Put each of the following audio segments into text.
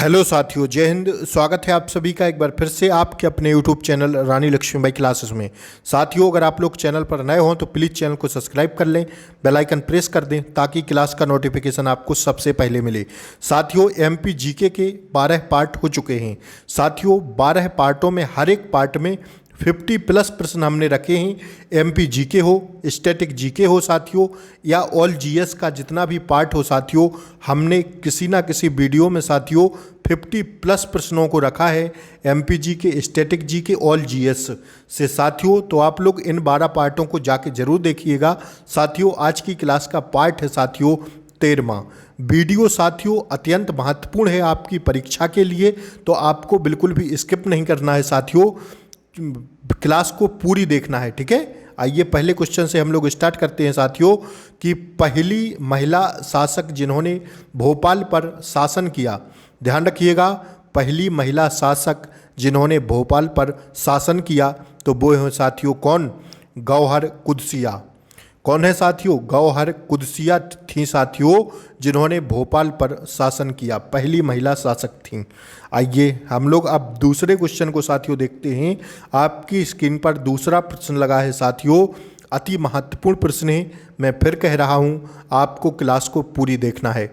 Hello साथियों, जय हिंद। स्वागत है आप सभी का एक बार फिर से आपके अपने यूट्यूब चैनल रानी लक्ष्मीबाई क्लासेस में। साथियों, अगर आप लोग चैनल पर नए हों तो प्लीज़ चैनल को सब्सक्राइब कर लें, बेल आइकन प्रेस कर दें ताकि क्लास का नोटिफिकेशन आपको सबसे पहले मिले। साथियों, एमपी जीके के 12 पार्ट हो चुके हैं। साथियों, 12 पार्टों में हर एक पार्ट में 50+ प्रश्न हमने रखे हैं। एमपी जीके हो, स्टैटिक जीके हो साथियों, या ऑल जीएस का जितना भी पार्ट हो साथियों, हमने किसी ना किसी वीडियो में साथियों 50+ प्रश्नों को रखा है MP GK, static GK, all GS से साथियों। तो आप लोग इन 12 पार्टों को जाके जरूर देखिएगा। साथियों, आज की क्लास का पार्ट है साथियों 13वां। वीडियो साथियों अत्यंत महत्वपूर्ण है आपकी परीक्षा के लिए, तो आपको बिल्कुल भी स्किप नहीं करना है साथियों, क्लास को पूरी देखना है। ठीक है, आइए पहले क्वेश्चन से हम लोग स्टार्ट करते हैं साथियों कि पहली महिला शासक जिन्होंने भोपाल पर शासन किया। ध्यान रखिएगा, पहली महिला शासक जिन्होंने भोपाल पर शासन किया तो वो हैं साथियों कौन? गौहर कुदसिया। कौन है साथियों? गौहर कुदसिया थी साथियों, जिन्होंने भोपाल पर शासन किया, पहली महिला शासक थीं। आइए हम लोग अब दूसरे क्वेश्चन को साथियों देखते हैं। आपकी स्क्रीन पर दूसरा प्रश्न लगा है साथियों, अति महत्वपूर्ण प्रश्न है। मैं फिर कह रहा हूँ, आपको क्लास को पूरी देखना है।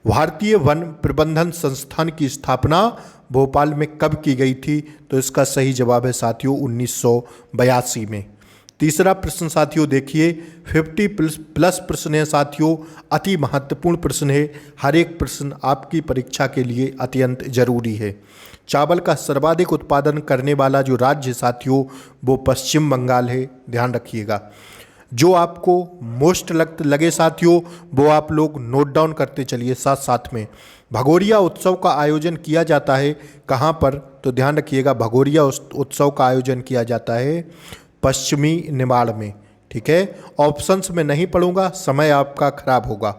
भारतीय वन प्रबंधन संस्थान की स्थापना भोपाल में कब की गई थी? तो इसका सही जवाब है साथियों 1982 में। तीसरा प्रश्न साथियों देखिए, 50+ प्रश्न है साथियों, अति महत्वपूर्ण प्रश्न है। हर एक प्रश्न आपकी परीक्षा के लिए अत्यंत जरूरी है। चावल का सर्वाधिक उत्पादन करने वाला जो राज्य साथियों वो पश्चिम बंगाल है। ध्यान रखिएगा, जो आपको मोस्ट लगे साथियों वो आप लोग नोट डाउन करते चलिए साथ साथ में। भगोरिया उत्सव का आयोजन किया जाता है कहाँ पर? तो ध्यान रखिएगा, भगोरिया उत्सव का आयोजन किया जाता है पश्चिमी निमाड़ में। ठीक है, ऑप्शंस में नहीं पढ़ूंगा, समय आपका खराब होगा।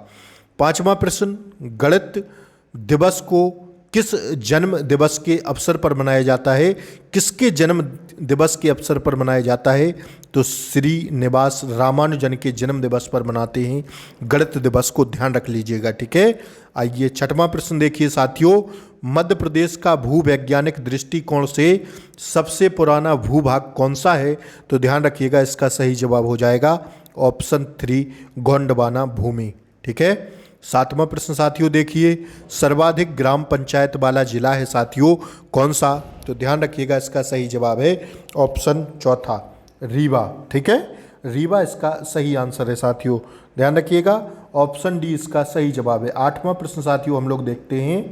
पांचवा प्रश्न, गणित दिवस को किस जन्म दिवस के अवसर पर मनाया जाता है? किसके जन्म दिवस के अवसर पर मनाया जाता है? तो श्रीनिवास रामानुजन के जन्म दिवस पर मनाते हैं गणित दिवस को, ध्यान रख लीजिएगा। ठीक है, आइए छठवां प्रश्न देखिए साथियों, मध्य प्रदेश का भूवैज्ञानिक दृष्टिकोण से सबसे पुराना भूभाग कौन सा है? तो ध्यान रखिएगा, इसका सही जवाब हो जाएगा ऑप्शन 3 गोंडवाना भूमि। ठीक है, सातवां प्रश्न साथियों देखिए, सर्वाधिक ग्राम पंचायत वाला जिला है साथियों कौन सा? तो ध्यान रखिएगा, इसका सही जवाब है ऑप्शन 4 रीवा। ठीक है, रीवा इसका सही आंसर है साथियों, ध्यान रखिएगा, ऑप्शन डी इसका सही जवाब है। आठवां प्रश्न साथियों हम लोग देखते हैं,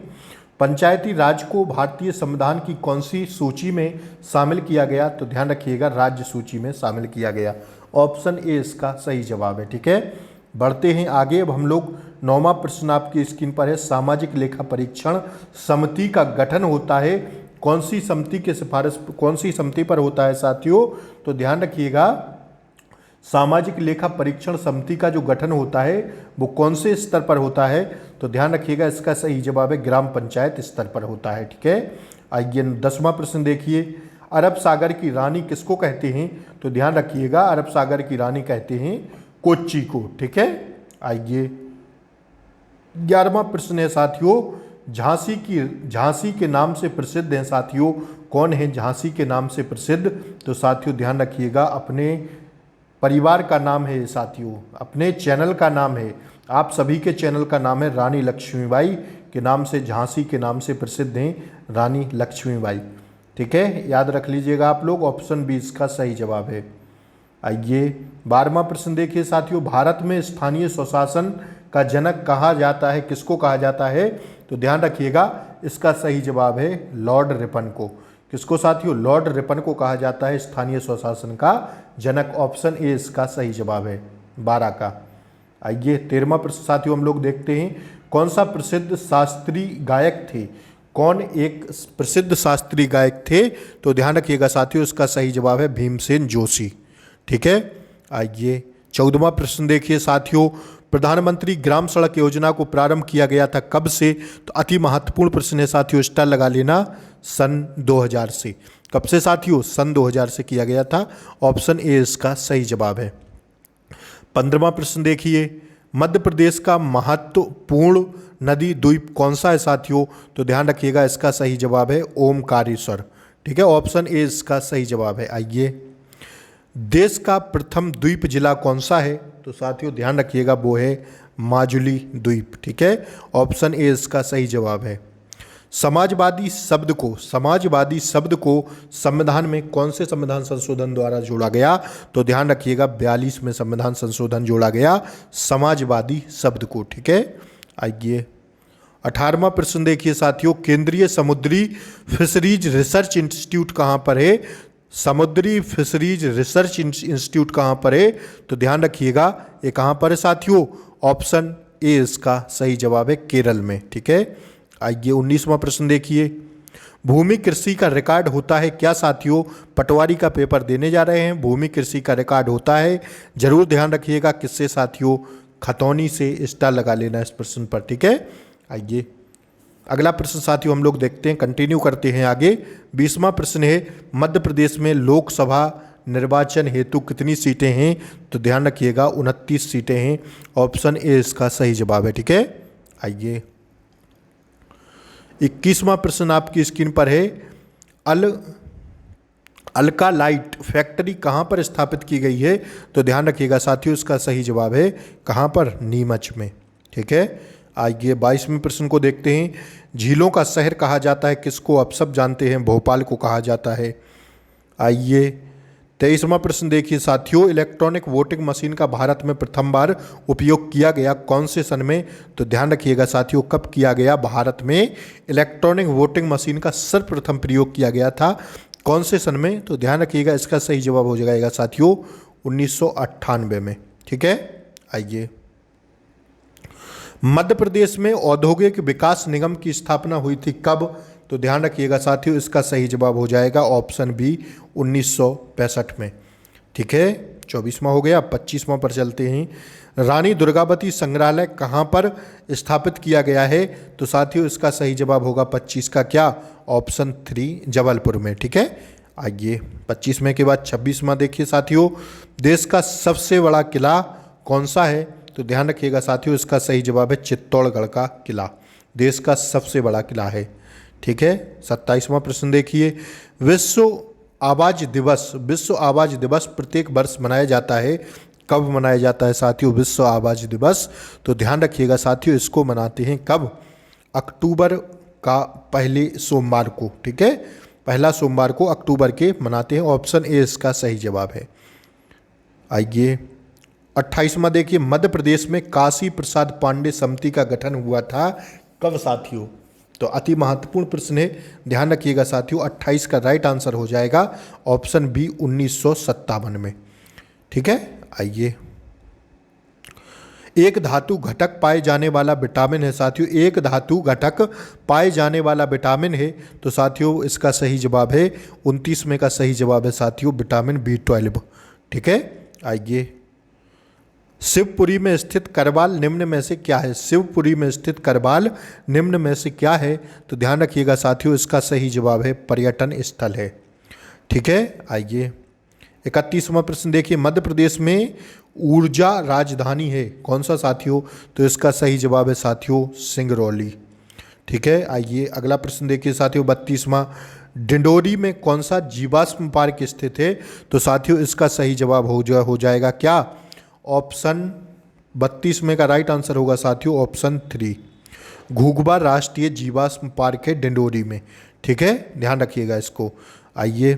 पंचायती राज को भारतीय संविधान की कौन सी सूची में शामिल किया गया? तो ध्यान रखिएगा, राज्य सूची में शामिल किया गया, ऑप्शन ए इसका सही जवाब है। ठीक है, बढ़ते हैं आगे। अब हम लोग 9वां प्रश्न आपकी स्क्रीन पर है, सामाजिक लेखा परीक्षण समिति का गठन होता है कौन सी समिति के सिफारिश, कौन सी समिति पर होता है साथियों? तो ध्यान रखिएगा, सामाजिक लेखा परीक्षण समिति का जो गठन होता है वो कौन से स्तर पर होता है? तो ध्यान रखिएगा, इसका सही जवाब है ग्राम पंचायत स्तर पर होता है। ठीक है, आइए 10वां प्रश्न देखिए, अरब सागर की रानी किसको कहते हैं? तो ध्यान रखिएगा, अरब सागर की रानी कहते हैं कोच्चि को। ठीक है, आइए 11वां प्रश्न है साथियों, झांसी के नाम से प्रसिद्ध हैं साथियों, कौन है झांसी के नाम से प्रसिद्ध? तो साथियों ध्यान रखिएगा, अपने परिवार का नाम है साथियों, अपने चैनल का नाम है, आप सभी के चैनल का नाम है रानी लक्ष्मीबाई के नाम से, झांसी के नाम से प्रसिद्ध हैं रानी लक्ष्मीबाई। ठीक है, याद रख लीजिएगा आप लोग, ऑप्शन बी इसका सही जवाब है। आइए 12वां प्रश्न देखिए साथियों, भारत में स्थानीय स्वशासन का जनक कहा जाता है, किसको कहा जाता है? तो ध्यान रखिएगा, इसका सही जवाब है लॉर्ड रिपन को। किसको साथियों? लॉर्ड रिपन को कहा जाता है स्थानीय स्वशासन का जनक, ऑप्शन ए इसका सही जवाब है 12 का। आइए 13वां प्रश्न साथियों हम लोग देखते हैं, कौन सा प्रसिद्ध शास्त्रीय गायक थे? कौन एक प्रसिद्ध शास्त्रीय गायक थे? तो ध्यान रखिएगा साथियों, इसका सही जवाब है भीमसेन जोशी। ठीक है, आइए 14वां प्रश्न देखिए साथियों, प्रधानमंत्री ग्राम सड़क योजना को प्रारंभ किया गया था कब से? तो अति महत्वपूर्ण प्रश्न है साथियों, स्टार लगा लेना, सन 2000 से। कब से साथियों? सन 2000 से किया गया था, ऑप्शन ए इसका सही जवाब है। 15वां प्रश्न देखिए, मध्य प्रदेश का महत्वपूर्ण नदी द्वीप कौन सा है साथियों? तो ध्यान रखिएगा इसका सही जवाब है ओमकारेश्वर। ठीक है, ऑप्शन ए इसका सही जवाब है। आइए, देश का प्रथम द्वीप जिला कौन सा है? तो साथियों ध्यान रखिएगा वो है माजुली द्वीप। ठीक है, ऑप्शन ए इसका सही जवाब है। समाजवादी शब्द को संविधान में कौन से संविधान संशोधन द्वारा जोड़ा गया? तो ध्यान रखिएगा 42 में संविधान संशोधन जोड़ा गया समाजवादी शब्द को। ठीक है, आइए 18वां प्रश्न देखिए साथियों, केंद्रीय समुद्री फिशरीज रिसर्च इंस्टीट्यूट कहाँ पर है? समुद्री फिशरीज रिसर्च इंस्टीट्यूट कहाँ पर है? तो ध्यान रखिएगा ये कहाँ पर है साथियों? ऑप्शन ए इसका सही जवाब है केरल में। ठीक है, आइए 19वां प्रश्न देखिए, भूमि कृषि का रिकॉर्ड होता है क्या साथियों? पटवारी का पेपर देने जा रहे हैं, भूमि कृषि का रिकॉर्ड होता है, जरूर ध्यान रखिएगा किससे साथियों? खतौनी से। स्टार लगा लेना इस प्रश्न पर। ठीक है, आइए अगला प्रश्न साथियों हम लोग देखते हैं, कंटिन्यू करते हैं आगे। 20वां प्रश्न है, मध्य प्रदेश में लोकसभा निर्वाचन हेतु कितनी सीटें हैं? तो ध्यान रखिएगा 29 सीटें हैं, ऑप्शन ए इसका सही जवाब है। ठीक है, आइए 21वां प्रश्न आपकी स्क्रीन पर है, अल्कालाइट फैक्ट्री कहाँ पर स्थापित की गई है? तो ध्यान रखिएगा साथियों इसका सही जवाब है कहाँ पर? नीमच में। ठीक है, आइए 22वें प्रश्न को देखते हैं, झीलों का शहर कहा जाता है किसको? आप सब जानते हैं भोपाल को कहा जाता है। आइए 23वां प्रश्न देखिए साथियों, इलेक्ट्रॉनिक वोटिंग मशीन का भारत में प्रथम बार उपयोग किया गया कौन से सन में? तो ध्यान रखिएगा साथियों कब किया गया? भारत में इलेक्ट्रॉनिक वोटिंग मशीन का सर्वप्रथम प्रयोग किया गया था कौन से सन में? तो ध्यान रखिएगा इसका सही जवाब हो जाएगा साथियों 1998 में। ठीक है, आइए मध्य प्रदेश में औद्योगिक विकास निगम की स्थापना हुई थी कब? तो ध्यान रखिएगा साथियों इसका सही जवाब हो जाएगा ऑप्शन बी 1965 में। ठीक है, 24वां हो गया। 25वां पर चलते हैं, रानी दुर्गावती संग्रहालय कहाँ पर स्थापित किया गया है? तो साथियों इसका सही जवाब होगा 25 का क्या? ऑप्शन 3 जबलपुर में। ठीक है, आइए 25वें के बाद 26वां देखिए साथियों, देश का सबसे बड़ा किला कौन सा है? तो ध्यान रखिएगा साथियों इसका सही जवाब है चित्तौड़गढ़ का किला, देश का सबसे बड़ा किला है। ठीक है, 27वां प्रश्न देखिए, विश्व आवाज़ दिवस प्रत्येक वर्ष मनाया जाता है कब मनाया जाता है साथियों? विश्व आवाज़ दिवस। तो ध्यान रखिएगा साथियों इसको मनाते हैं कब? अक्टूबर का पहले सोमवार को। ठीक है, पहला सोमवार को अक्टूबर के मनाते हैं, ऑप्शन ए इसका सही जवाब है। आइए 28वां देखिए, मध्य प्रदेश में काशी प्रसाद पांडे समिति का गठन हुआ था कब साथियों? तो अति महत्वपूर्ण प्रश्न है, ध्यान रखिएगा साथियों 28 का राइट आंसर हो जाएगा ऑप्शन बी 1957 में। ठीक है, आइए एक धातु घटक पाए जाने वाला विटामिन है साथियों, एक धातु घटक पाए जाने वाला विटामिन है तो साथियों इसका सही जवाब है 29 में का सही जवाब है साथियों विटामिन B12। ठीक है, आइए शिवपुरी में स्थित करवाल निम्न में से क्या है? शिवपुरी में स्थित करवाल निम्न में से क्या है? तो ध्यान रखिएगा साथियों इसका सही जवाब है पर्यटन स्थल है। ठीक है, आइए 31वां प्रश्न देखिए, मध्य प्रदेश में ऊर्जा राजधानी है कौन सा साथियों? तो इसका सही जवाब है साथियों सिंगरौली। ठीक है, आइए अगला प्रश्न देखिए साथियों 32वां, डिंडोरी में कौन सा जीवाश्म पार्क स्थित है? तो साथियों इसका सही जवाब हो जाएगा क्या? ऑप्शन 32 में का राइट आंसर होगा साथियों ऑप्शन 3, घुघुबा राष्ट्रीय जीवाश्म पार्क है डिंडोरी में। ठीक है, ध्यान रखिएगा इसको। आइए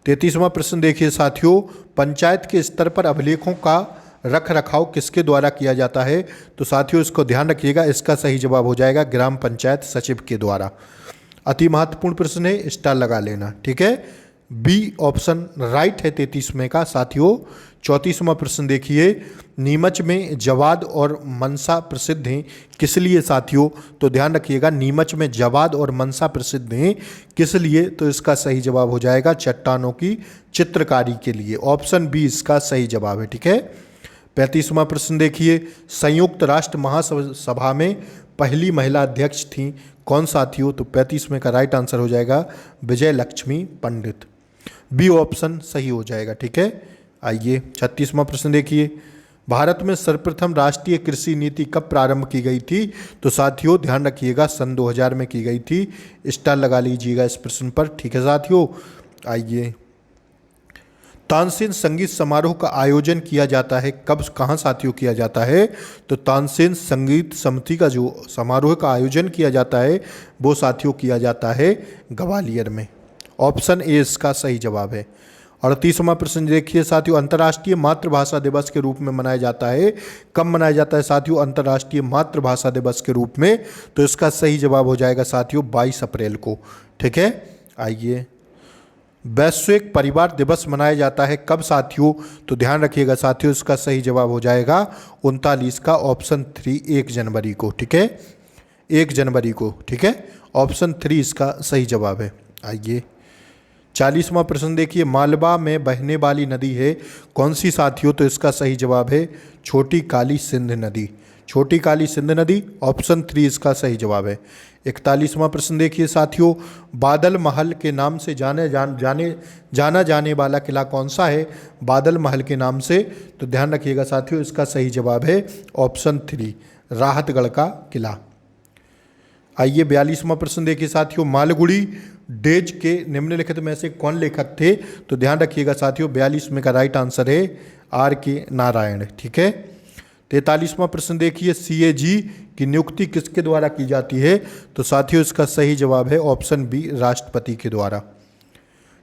33वां प्रश्न देखिए साथियों, पंचायत के स्तर पर अभिलेखों का रख रखाव किसके द्वारा किया जाता है? तो साथियों इसको ध्यान रखिएगा इसका सही जवाब हो जाएगा ग्राम पंचायत सचिव के द्वारा। अति महत्वपूर्ण प्रश्न है, स्टार लगा लेना। ठीक है, बी ऑप्शन राइट है 33 में का साथियों। 34वां प्रश्न देखिए, नीमच में जवाद और मनसा प्रसिद्ध हैं किस लिए साथियों? तो ध्यान रखिएगा नीमच में जवाद और मनसा प्रसिद्ध हैं किस लिए? तो इसका सही जवाब हो जाएगा चट्टानों की चित्रकारी के लिए, ऑप्शन बी इसका सही जवाब है। ठीक है, 35वां प्रश्न देखिए, संयुक्त राष्ट्र महासभा में पहली महिला अध्यक्ष थी कौन साथियों? तो 35 में का राइट आंसर हो जाएगा विजय लक्ष्मी पंडित, बी ऑप्शन सही हो जाएगा। ठीक है, आइए 36वां प्रश्न देखिए, भारत में सर्वप्रथम राष्ट्रीय कृषि नीति कब प्रारंभ की गई थी? तो साथियों ध्यान रखिएगा सन 2000 में की गई थी। स्टार लगा लीजिएगा इस प्रश्न पर। ठीक है साथियों, आइए। तानसेन संगीत समारोह का आयोजन किया जाता है कब, कहाँ साथियों किया जाता है? तो तानसेन संगीत समिति का जो समारोह का आयोजन किया जाता है वो साथियों किया जाता है ग्वालियर में। ऑप्शन ए इसका सही जवाब है। 38वां प्रश्न देखिए साथियों, अंतर्राष्ट्रीय मातृभाषा दिवस के रूप में मनाया जाता है कब मनाया जाता है साथियों? अंतर्राष्ट्रीय मातृभाषा दिवस के रूप में। तो इसका सही जवाब हो जाएगा साथियों 22 अप्रैल को। ठीक है, आइए। वैश्विक परिवार दिवस मनाया जाता है कब साथियों? तो ध्यान रखिएगा साथियों, इसका सही जवाब हो जाएगा 39 का ऑप्शन 3 1 जनवरी को। ठीक है, 1 जनवरी को। ठीक है, ऑप्शन 3 इसका सही जवाब है। आइए 40वां प्रश्न देखिए, मालवा में बहने वाली नदी है कौन सी साथियों? तो इसका सही जवाब है छोटी काली सिंध नदी। छोटी काली सिंध नदी, ऑप्शन 3 इसका सही जवाब है। 41वां प्रश्न देखिए साथियों, बादल महल के नाम से जाना जाने वाला किला कौन सा है? बादल महल के नाम से। तो ध्यान रखिएगा साथियों, इसका सही जवाब है ऑप्शन 3 राहतगढ़ का किला। आइए 42वां प्रश्न देखिए साथियों, मालगुडी डेज के निम्नलिखित में से कौन लेखक थे? तो ध्यान रखिएगा साथियों 42 में का राइट आंसर है R.K. नारायण। ठीक है, 43वां प्रश्न देखिए, CAG की नियुक्ति किसके द्वारा की जाती है? तो साथियों इसका सही जवाब है ऑप्शन बी राष्ट्रपति के द्वारा।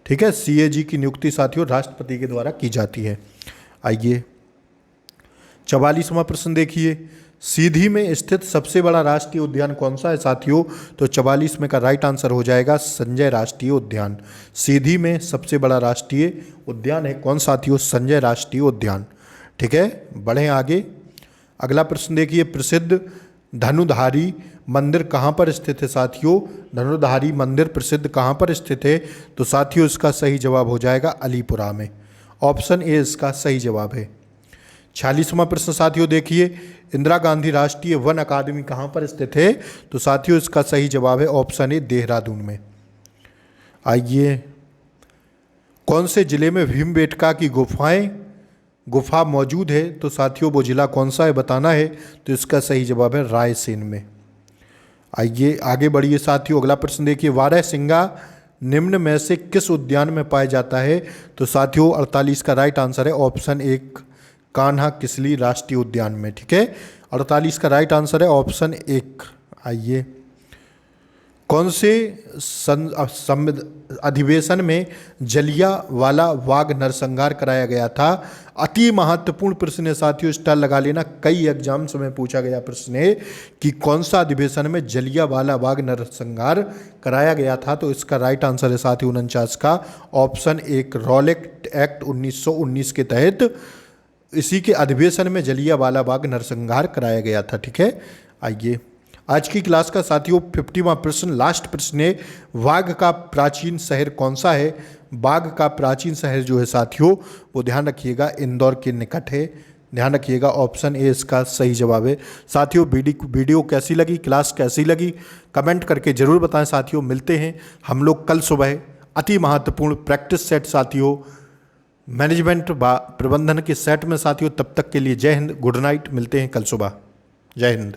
ठीक है, CAG की नियुक्ति साथियों राष्ट्रपति के द्वारा की जाती है। आइए 44वां प्रश्न देखिए, सीधी में स्थित सबसे बड़ा राष्ट्रीय उद्यान कौन सा है साथियों? तो 44 में का राइट आंसर हो जाएगा संजय राष्ट्रीय उद्यान। सीधी में सबसे बड़ा राष्ट्रीय उद्यान है कौन साथियों? संजय राष्ट्रीय उद्यान। ठीक है, बढ़ें आगे। अगला प्रश्न देखिए, प्रसिद्ध धनुधारी मंदिर कहाँ पर स्थित है साथियों? धनुधारी मंदिर प्रसिद्ध कहाँ पर स्थित है? तो साथियों इसका सही जवाब हो जाएगा अलीपुरा में। ऑप्शन ए इसका सही जवाब है। 46वां प्रश्न साथियों देखिए, इंदिरा गांधी राष्ट्रीय वन अकादमी कहाँ पर स्थित है? तो साथियों इसका सही जवाब है ऑप्शन ए देहरादून में। आइए, कौन से जिले में भीमबेटका की गुफा मौजूद है? तो साथियों वो जिला कौन सा है बताना है। तो इसका सही जवाब है रायसेन में। आइए आगे बढ़िए साथियों, अगला प्रश्न देखिए, बारहसिंगा निम्न में से किस उद्यान में पाया जाता है? तो साथियों 48 का राइट आंसर है ऑप्शन 1 कान्हा किसली राष्ट्रीय उद्यान में। ठीक है, 48 का राइट आंसर है ऑप्शन 1। आइए, कौन से अधिवेशन में जलियांवाला बाग नरसंहार कराया गया था? अति महत्वपूर्ण प्रश्न है साथियों, स्टार लगा लेना, कई एग्जाम्स में पूछा गया प्रश्न है कि कौन सा अधिवेशन में जलियांवाला बाग नरसंहार कराया गया था? तो इसका राइट आंसर है साथियों 49 का ऑप्शन 1 रॉलेट एक्ट 1919 के तहत इसी के अधिवेशन में जलियांवाला बाग नरसंहार कराया गया था। ठीक है, आइए आज की क्लास का साथियों 50वां प्रश्न लास्ट प्रश्न है, बाघ का प्राचीन शहर कौन सा है? बाघ का प्राचीन शहर जो है साथियों वो ध्यान रखिएगा इंदौर के निकट है। ध्यान रखिएगा ऑप्शन ए इसका सही जवाब है। साथियों वीडियो कैसी लगी, क्लास कैसी लगी, कमेंट करके ज़रूर बताएं साथियों। मिलते हैं हम लोग कल सुबह अति महत्वपूर्ण प्रैक्टिस सेट साथियों मैनेजमेंट प्रबंधन के सेट में साथियों। तब तक के लिए जय हिंद, गुड नाइट, मिलते हैं कल सुबह। जय हिंद।